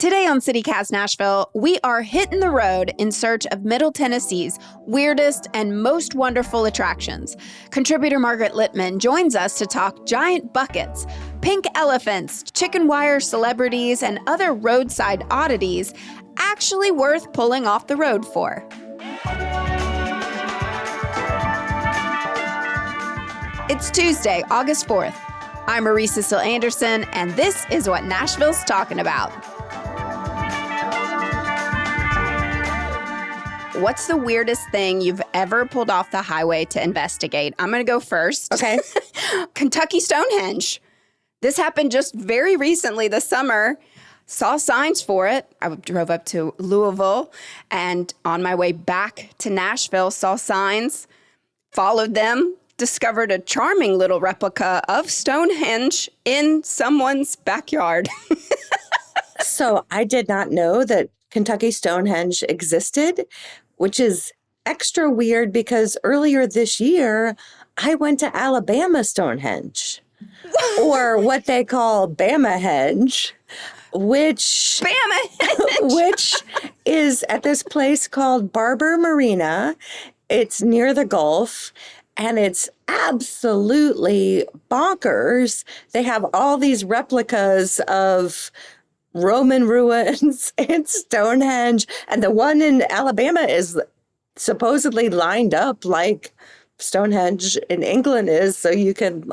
Today on Cast Nashville, we are hitting the road in search of Middle Tennessee's weirdest and most wonderful attractions. Contributor Margaret Littman joins us to talk giant buckets, pink elephants, chicken wire celebrities, and other roadside oddities actually worth pulling off the road for. It's Tuesday, August 4th. I'm Marie Cecile Anderson, and this is what Nashville's talking about. What's the weirdest thing you've ever pulled off the highway to investigate? I'm going to go first. Okay. Kentucky Stonehenge. This happened just very recently this summer. Saw signs for it. I drove up to Louisville, and on my way back to Nashville, saw signs, followed them, discovered a charming little replica of Stonehenge in someone's backyard. So I did not know that Kentucky Stonehenge existed, which is extra weird because earlier this year, I went to Alabama Stonehenge, or what they call Bamahenge, which is at this place called Barber Marina. It's near the Gulf, and it's absolutely bonkers. They have all these replicas of Roman ruins and Stonehenge. And the one in Alabama is supposedly lined up like Stonehenge in England is, so you can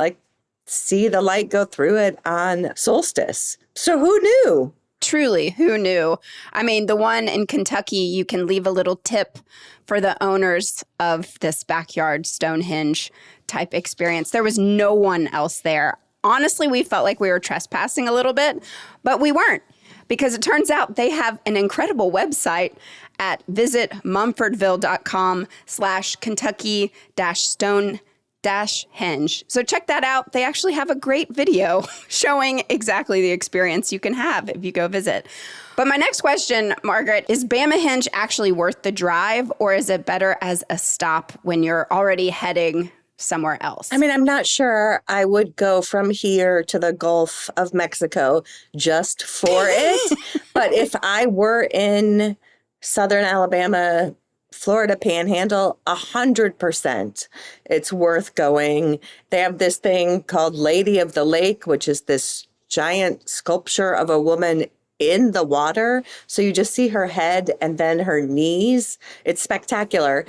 see the light go through it on solstice. So who knew? Truly, who knew? I mean, the one in Kentucky, you can leave a little tip for the owners of this backyard Stonehenge type experience. There was no one else there. Honestly, we felt like we were trespassing a little bit, but we weren't, because it turns out they have an incredible website at visitmumfordville.com/Kentucky-Stone-Henge. So check that out. They actually have a great video showing exactly the experience you can have if you go visit. But my next question, Margaret, is Bamahenge actually worth the drive, or is it better as a stop when you're already heading somewhere else? I mean, I'm not sure I would go from here to the Gulf of Mexico just for it. But if I were in southern Alabama, Florida Panhandle, 100%, it's worth going. They have this thing called Lady of the Lake, which is this giant sculpture of a woman in the water. So you just see her head and then her knees. It's spectacular.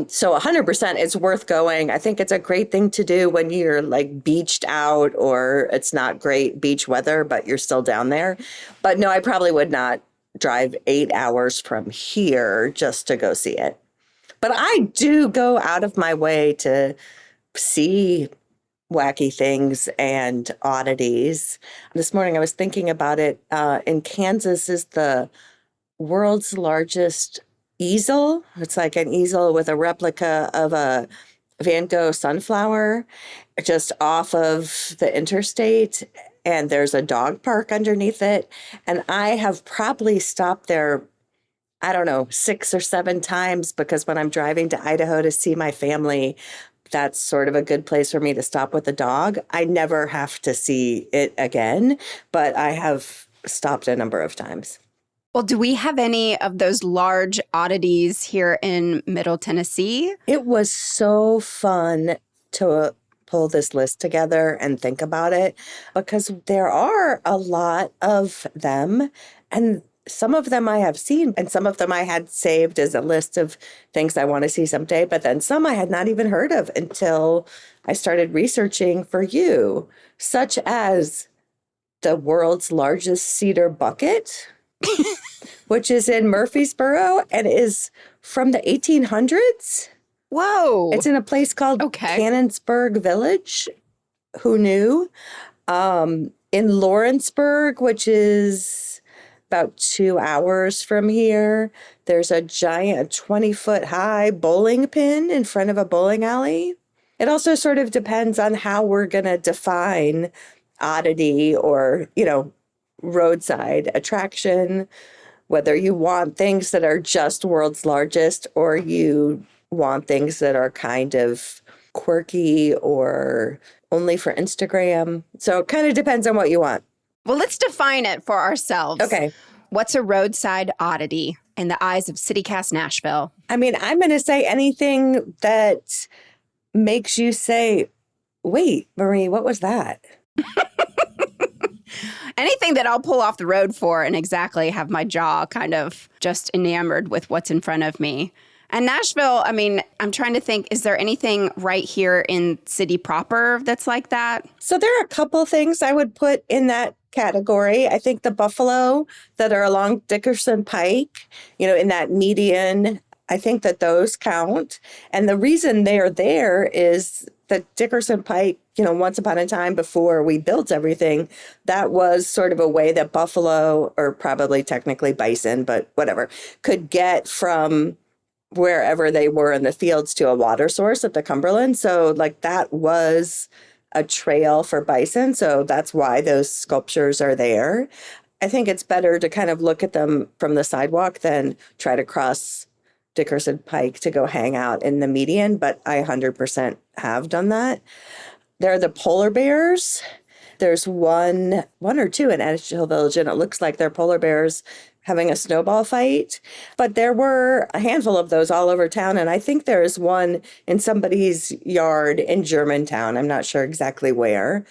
So 100% it's worth going. I think it's a great thing to do when you're beached out or it's not great beach weather, but you're still down there. But no, I probably would not drive 8 hours from here just to go see it. But I do go out of my way to see wacky things and oddities. This morning I was thinking about it. In Kansas is the world's largest easel. It's like an easel with a replica of a Van Gogh sunflower just off of the interstate. And there's a dog park underneath it. And I have probably stopped there, 6 or 7 times, because when I'm driving to Idaho to see my family, that's sort of a good place for me to stop with the dog. I never have to see it again, but I have stopped a number of times. Well, do we have any of those large oddities here in Middle Tennessee? It was so fun to pull this list together and think about it, because there are a lot of them, and some of them I have seen, and some of them I had saved as a list of things I want to see someday, but then some I had not even heard of until I started researching for you, such as the world's largest cedar bucket, which is in Murfreesboro and is from the 1800s. Whoa. It's in a place called Cannonsburg Village. Who knew? In Lawrenceburg, which is about 2 hours from here, there's a giant 20-foot high bowling pin in front of a bowling alley. It also sort of depends on how we're going to define oddity or, roadside attraction, whether you want things that are just world's largest or you want things that are kind of quirky or only for Instagram. So it kind of depends on what you want. Well, let's define it for ourselves. Okay. What's a roadside oddity in the eyes of City Cast Nashville? I mean, I'm going to say anything that makes you say, wait, Marie, what was that? Anything that I'll pull off the road for and exactly have my jaw kind of just enamored with what's in front of me. And Nashville, I mean, I'm trying to think, is there anything right here in city proper that's like that? So there are a couple things I would put in that category. I think the buffalo that are along Dickerson Pike, in that median, I think that those count. And the reason they're there is that Dickerson Pike, once upon a time before we built everything, that was sort of a way that buffalo, or probably technically bison, but whatever, could get from wherever they were in the fields to a water source at the Cumberland. So that was a trail for bison. So that's why those sculptures are there. I think it's better to kind of look at them from the sidewalk than try to cross Dickerson Pike to go hang out in the median, but I 100% have done that. There are the polar bears. There's one or two in Edgehill Village, and it looks like they're polar bears having a snowball fight. But there were a handful of those all over town, and I think there's one in somebody's yard in Germantown. I'm not sure exactly where,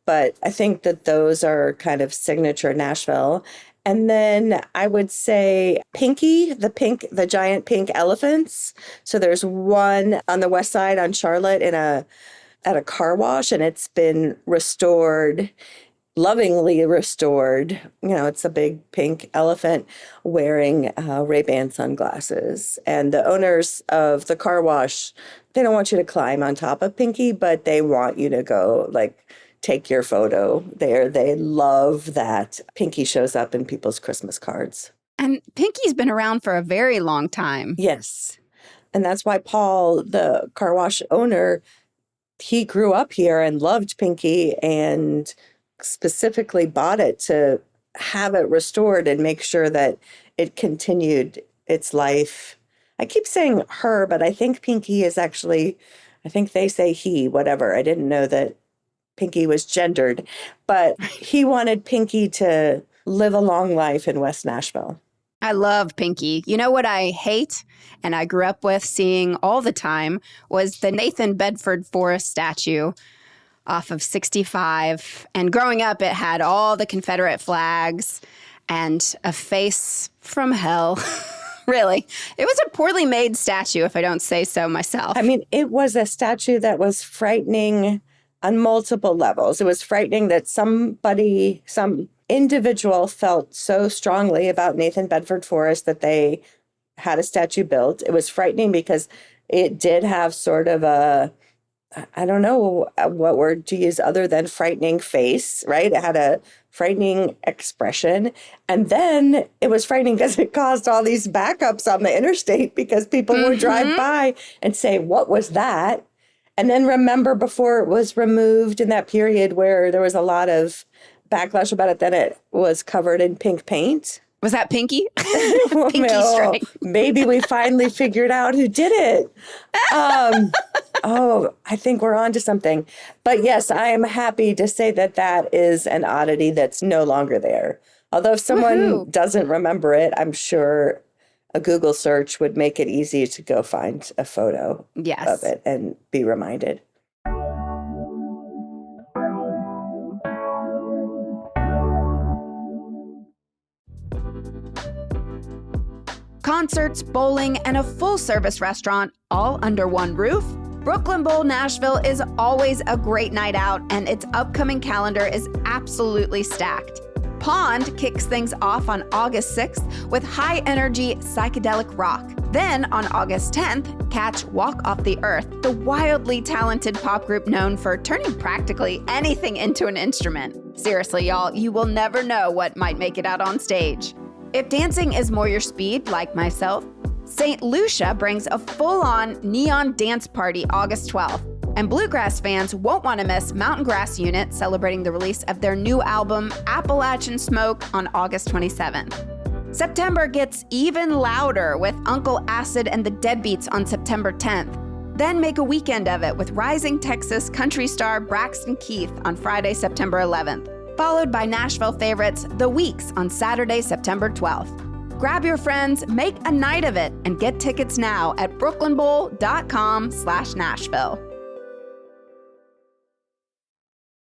but I think that those are kind of signature Nashville. And then I would say Pinky, the giant pink elephants. So there's one on the west side on Charlotte at a car wash, and it's been restored, lovingly restored. It's a big pink elephant wearing Ray-Ban sunglasses. And the owners of the car wash, they don't want you to climb on top of Pinky, but they want you to go take your photo there. They love that Pinky shows up in people's Christmas cards. And Pinky's been around for a very long time. Yes. And that's why Paul, the car wash owner, he grew up here and loved Pinky and specifically bought it to have it restored and make sure that it continued its life. I keep saying her, but I think Pinky is actually, I think they say he, whatever. I didn't know that Pinky was gendered, but he wanted Pinky to live a long life in West Nashville. I love Pinky. You know what I hate and I grew up with seeing all the time was the Nathan Bedford Forrest statue off of 65. And growing up, it had all the Confederate flags and a face from hell. Really. It was a poorly made statue, if I don't say so myself. I mean, it was a statue that was frightening on multiple levels. It was frightening that some individual felt so strongly about Nathan Bedford Forrest that they had a statue built. It was frightening because it did have sort of a, I don't know what word to use other than frightening face, right? It had a frightening expression. And then it was frightening because it caused all these backups on the interstate because people would drive by and say, what was that? And then remember before it was removed in that period where there was a lot of backlash about it, then it was covered in pink paint. Was that Pinky? Pinky strike. Maybe we finally figured out who did it. I think we're on to something. But yes, I am happy to say that that is an oddity that's no longer there. Although if someone doesn't remember it, I'm sure a Google search would make it easy to go find a photo of it and be reminded. Concerts, bowling, and a full-service restaurant all under one roof? Brooklyn Bowl Nashville is always a great night out, and its upcoming calendar is absolutely stacked. Pond kicks things off on August 6th with high-energy psychedelic rock. Then, on August 10th, catch Walk Off the Earth, the wildly talented pop group known for turning practically anything into an instrument. Seriously, y'all, you will never know what might make it out on stage. If dancing is more your speed, like myself, St. Lucia brings a full-on neon dance party August 12th. And bluegrass fans won't want to miss Mountain Grass Unit celebrating the release of their new album, Appalachian Smoke, on August 27th. September gets even louder with Uncle Acid and the Deadbeats on September 10th. Then make a weekend of it with rising Texas country star Braxton Keith on Friday, September 11th. followed by Nashville favorites The Weeks on Saturday, September 12th. Grab your friends, make a night of it, and get tickets now at brooklynbowl.com/Nashville.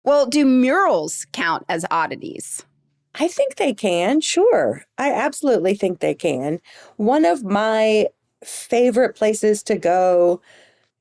Well, do murals count as oddities? I think they can, sure. I absolutely think they can. One of my favorite places to go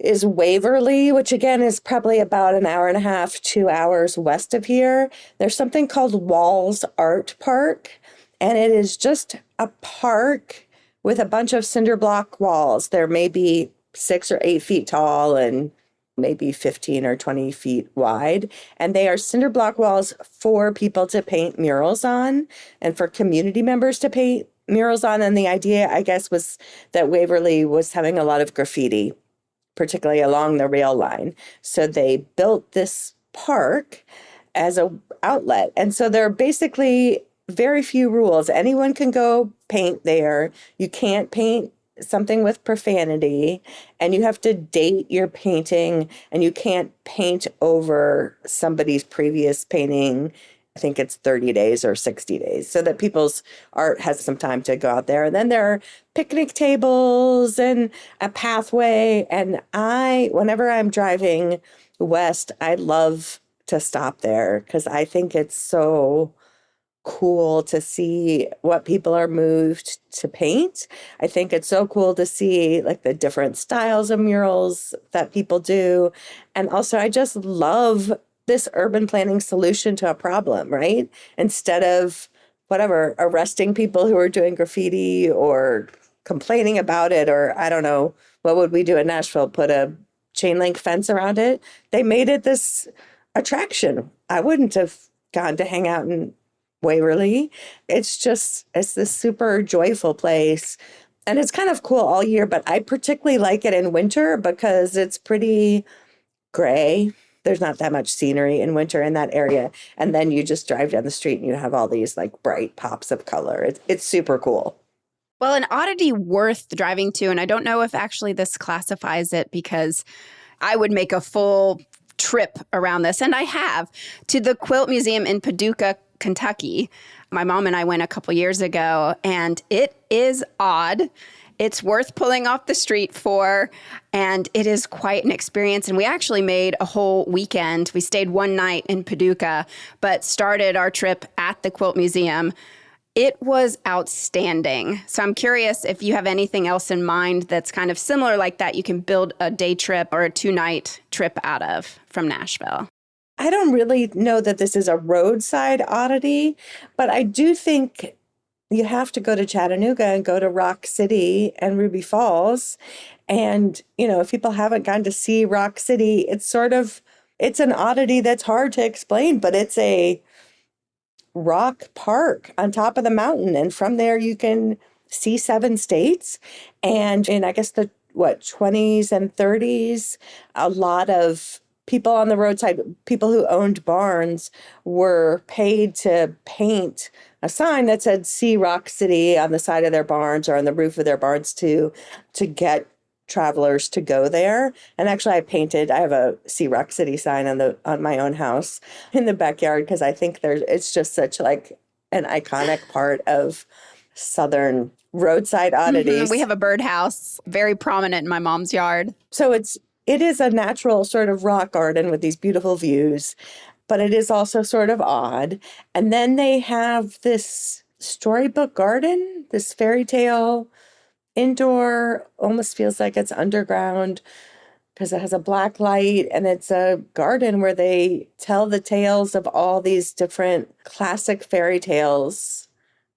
is Waverly, which again is probably about an hour and a half, 2 hours west of here. There's something called Walls Art Park, and it is just a park with a bunch of cinder block walls. They're maybe 6 or 8 feet tall and maybe 15 or 20 feet wide. And they are cinder block walls for people to paint murals on and for community members to paint murals on. And the idea, I guess, was that Waverly was having a lot of graffiti, particularly along the rail line. So they built this park as an outlet. And so there are basically very few rules. Anyone can go paint there. You can't paint something with profanity, and you have to date your painting, and you can't paint over somebody's previous painting. I think it's 30 days or 60 days, so that people's art has some time to go out there. And then there are picnic tables and a pathway. And whenever I'm driving west, I love to stop there because I think it's so cool to see what people are moved to paint. I think it's so cool to see like the different styles of murals that people do. And also I just love this urban planning solution to a problem, right? Instead of whatever, arresting people who are doing graffiti or complaining about it, or I don't know, what would we do in Nashville? Put a chain link fence around it? They made it this attraction. I wouldn't have gone to hang out in Waverly. It's this super joyful place. And it's kind of cool all year, but I particularly like it in winter because it's pretty gray. There's not that much scenery in winter in that area. And then you just drive down the street and you have all these like bright pops of color. It's super cool. Well, an oddity worth driving to, and I don't know if actually this classifies it because I would make a full trip around this, and I have, to the Quilt Museum in Paducah, Kentucky. My mom and I went a couple years ago, and it is odd. It's worth pulling off the street for, and it is quite an experience. And we actually made a whole weekend. We stayed one night in Paducah, but started our trip at the Quilt Museum. It was outstanding. So I'm curious if you have anything else in mind that's kind of similar like that you can build a day trip or a 2-night trip out of from Nashville. I don't really know that this is a roadside oddity, but I do think you have to go to Chattanooga and go to Rock City and Ruby Falls. And, if people haven't gone to see Rock City, it's an oddity that's hard to explain, but it's a rock park on top of the mountain. And from there you can see 7 states. And in, I guess, the 20s and 30s, a lot of people on the roadside, people who owned barns, were paid to paint a sign that said "See Rock City" on the side of their barns or on the roof of their barns to get travelers to go there. And actually I have a "See Rock City" sign on my own house in the backyard because I think it's just such like an iconic part of Southern roadside oddities. We have a birdhouse, very prominent in my mom's yard. So it is a natural sort of rock garden with these beautiful views, but it is also sort of odd. And then they have this storybook garden, this fairy tale indoor, almost feels like it's underground because it has a black light, and it's a garden where they tell the tales of all these different classic fairy tales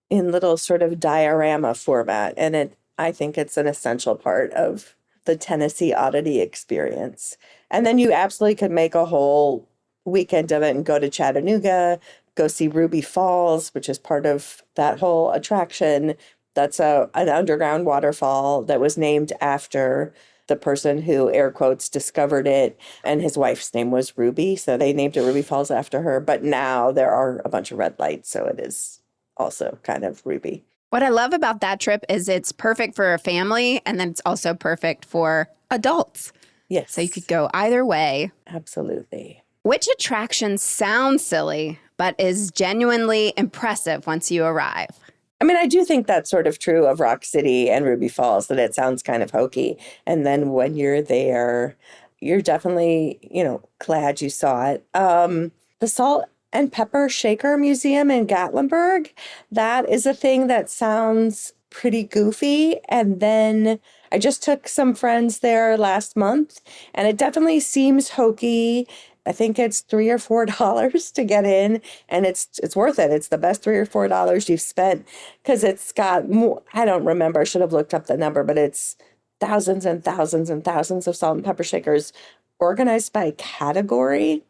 in little sort of diorama format. And I think it's an essential part of the Tennessee oddity experience. And then you absolutely could make a whole weekend of it and go to Chattanooga, go see Ruby Falls, which is part of that whole attraction. That's an underground waterfall that was named after the person who, air quotes, discovered it. And his wife's name was Ruby, so they named it Ruby Falls after her. But now there are a bunch of red lights, so it is also kind of Ruby. What I love about that trip is it's perfect for a family, and then it's also perfect for adults. Yes. So you could go either way. Absolutely. Which attraction sounds silly, but is genuinely impressive once you arrive. I mean, I do think that's sort of true of Rock City and Ruby Falls, that it sounds kind of hokey. And then when you're there, you're definitely, glad you saw it. The Salt and Pepper Shaker Museum in Gatlinburg, that is a thing that sounds pretty goofy. And then I just took some friends there last month, and it definitely seems hokey. I think it's $3 or $4 to get in, and it's worth it. It's the best $3 or $4 you've spent, because it's got more. I don't remember. I should have looked up the number, but it's thousands and thousands and thousands of salt and pepper shakers organized by category,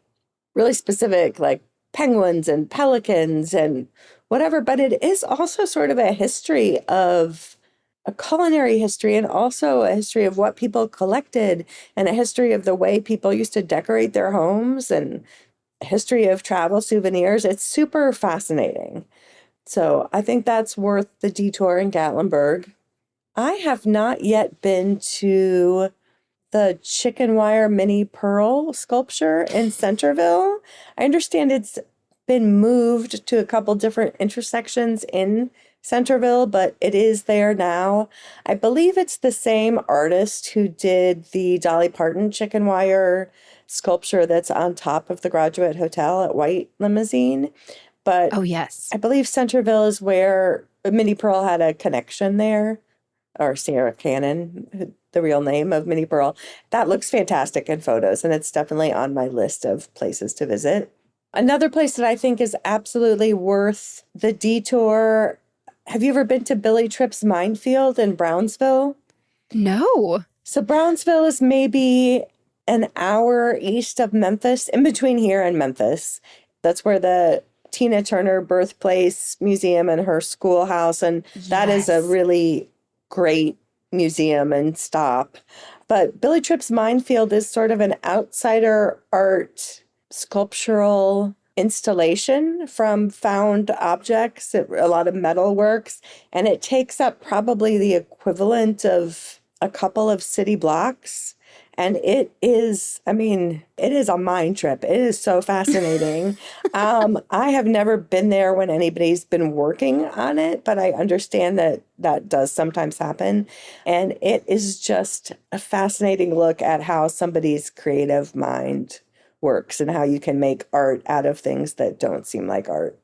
really specific, like penguins and pelicans and whatever. But it is also sort of a history of a culinary history, and also a history of what people collected, and a history of the way people used to decorate their homes, and a history of travel souvenirs. It's super fascinating. So I think that's worth the detour in Gatlinburg. I have not yet been to the chicken wire Minnie Pearl sculpture in Centerville. I understand it's been moved to a couple different intersections in Centerville, but it is there now. I believe it's the same artist who did the Dolly Parton chicken wire sculpture that's on top of the Graduate Hotel at White Limousine. But Oh, yes. I believe Centerville is where Minnie Pearl had a connection there, or Sarah Cannon, the real name of Minnie Pearl. That looks fantastic in photos, and it's definitely on my list of places to visit. Another place that I think is absolutely worth the detour. Have you ever been to Billy Tripp's Minefield in Brownsville? No. So Brownsville is maybe an hour east of Memphis, in between here and Memphis. That's where the Tina Turner Birthplace Museum and her schoolhouse, and that is a Yes. really great museum and stop. But Billy Tripp's Minefield is sort of an outsider art sculptural installation from found objects, a lot of metal works, and it takes up probably the equivalent of a couple of city blocks. And it is a mind trip. It is so fascinating. I have never been there when anybody's been working on it, but I understand that that does sometimes happen. And it is just a fascinating look at how somebody's creative mind works, and how you can make art out of things that don't seem like art.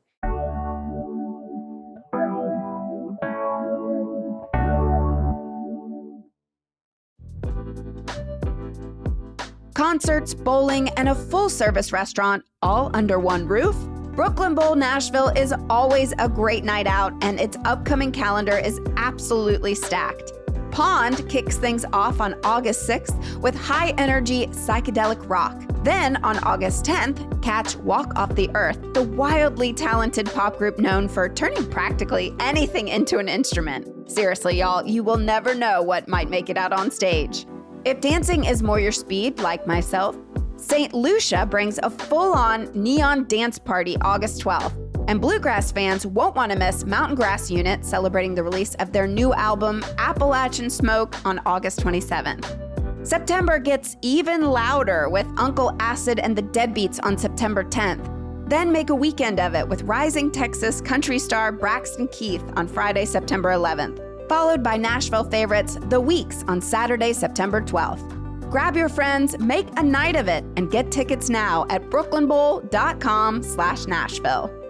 Concerts, bowling, and a full-service restaurant all under one roof? Brooklyn Bowl Nashville is always a great night out, and its upcoming calendar is absolutely stacked. Pond kicks things off on August 6th with high-energy psychedelic rock. Then, on August 10th, catch Walk Off the Earth, the wildly talented pop group known for turning practically anything into an instrument. Seriously, y'all, you will never know what might make it out on stage. If dancing is more your speed, like myself, St. Lucia brings a full-on neon dance party August 12th. And bluegrass fans won't want to miss Mountain Grass Unit celebrating the release of their new album, Appalachian Smoke, on August 27th. September gets even louder with Uncle Acid and the Deadbeats on September 10th. Then make a weekend of it with rising Texas country star Braxton Keith on Friday, September 11th. Followed by Nashville favorites The Weeks on Saturday, September 12th. Grab your friends, make a night of it, and get tickets now at brooklynbowl.com/Nashville.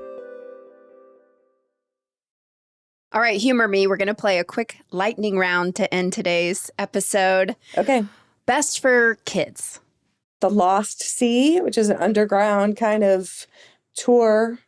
All right, humor me. We're going to play a quick lightning round to end today's episode. Okay. Best for kids. The Lost Sea, which is an underground kind of tour,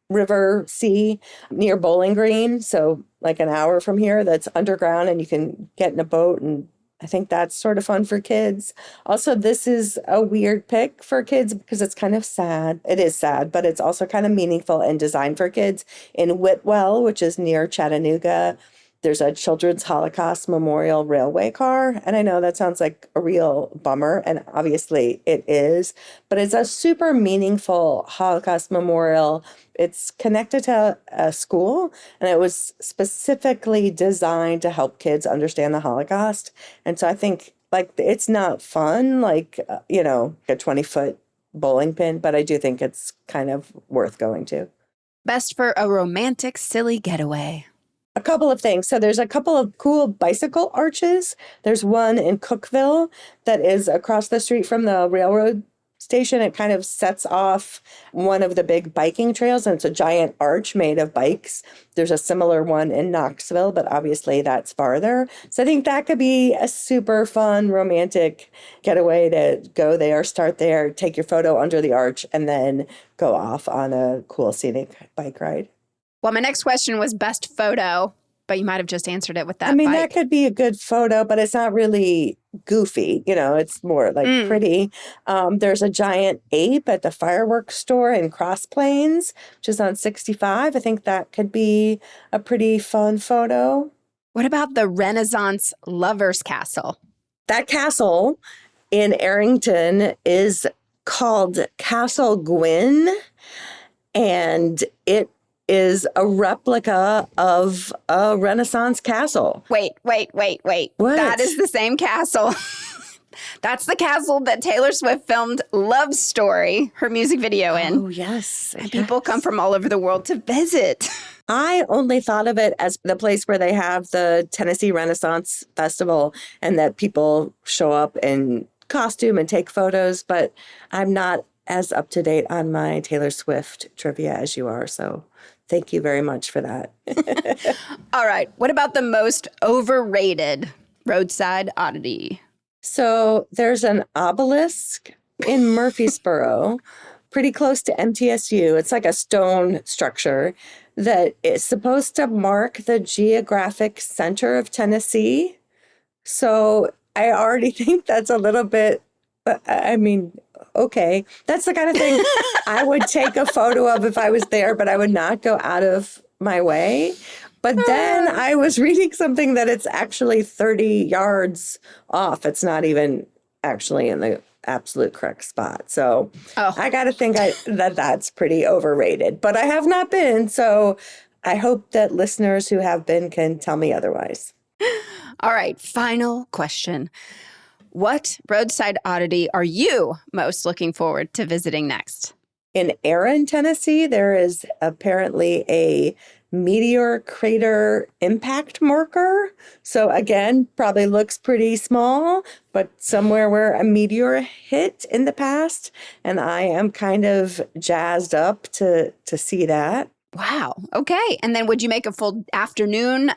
river sea near Bowling Green. So like an hour from here, that's underground, and you can get in a boat, and I think that's sort of fun for kids. Also, this is a weird pick for kids because it's kind of sad. It is sad, but it's also kind of meaningful and designed for kids. In Whitwell, which is near Chattanooga, there's a Children's Holocaust Memorial Railway car. And I know that sounds like a real bummer, and obviously it is, but it's a super meaningful Holocaust memorial. It's connected to a school, and it was specifically designed to help kids understand the Holocaust. And so I think, it's not fun, a 20-foot bowling pin, but I do think it's kind of worth going to. Best for a romantic, silly getaway. A couple of things. So there's a couple of cool bicycle arches. There's one in Cookeville that is across the street from the railroad station. It kind of sets off one of the big biking trails, and it's a giant arch made of bikes. There's a similar one in Knoxville, but obviously that's farther. So I think that could be a super fun, romantic getaway to go there, start there, take your photo under the arch, and then go off on a cool scenic bike ride. Well, my next question was best photo, but you might have just answered it with that I mean, bike. that could be a good photo, but it's not really goofy. It's more like pretty. There's a giant ape at the fireworks store in Cross Plains, which is on 65. I think that could be a pretty fun photo. What about the Renaissance Lovers Castle? That castle in Arrington is called Castle Gwyn, and it is a replica of a Renaissance castle. Wait. What? That is the same castle. That's the castle that Taylor Swift filmed Love Story, her music video in. Oh, yes. And people come from all over the world to visit. I only thought of it as the place where they have the Tennessee Renaissance Festival and that people show up in costume and take photos, but I'm not as up to date on my Taylor Swift trivia as you are, so thank you very much for that. All right. What about the most overrated roadside oddity? So there's an obelisk in Murfreesboro, pretty close to MTSU. It's like a stone structure that is supposed to mark the geographic center of Tennessee. So I already think that's a little bit, okay. That's the kind of thing I would take a photo of if I was there, but I would not go out of my way. But then I was reading something that it's actually 30 yards off. It's not even actually in the absolute correct spot. So I got to think that's pretty overrated. But I have not been, so I hope that listeners who have been can tell me otherwise. All right, final question. What roadside oddity are you most looking forward to visiting next? In Erin, Tennessee, there is apparently a meteor crater impact marker. So again, probably looks pretty small, but somewhere where a meteor hit in the past. And I am kind of jazzed up to see that. Wow. Okay. And then would you make a full afternoon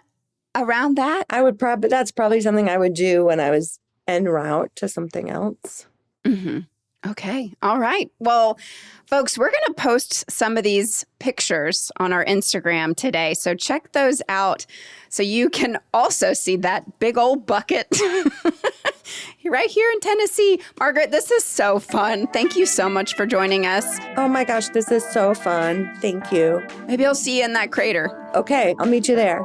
around that? That's probably something I would do when I was en route to something else. Mm-hmm. Okay. All right. Well, folks, we're going to post some of these pictures on our Instagram today. So check those out so you can also see that big old bucket right here in Tennessee. Margaret, this is so fun. Thank you so much for joining us. Oh my gosh, this is so fun. Thank you. Maybe I'll see you in that crater. Okay, I'll meet you there.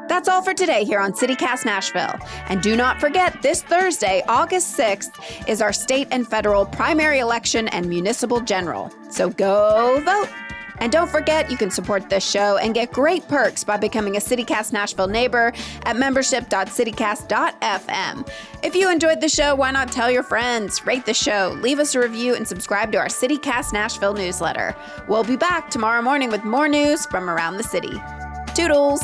That's all for today here on CityCast Nashville. And do not forget, this Thursday, August 6th, is our state and federal primary election and municipal general. So go vote. And don't forget, you can support this show and get great perks by becoming a CityCast Nashville neighbor at membership.citycast.fm. If you enjoyed the show, why not tell your friends, rate the show, leave us a review, and subscribe to our CityCast Nashville newsletter. We'll be back tomorrow morning with more news from around the city. Toodles!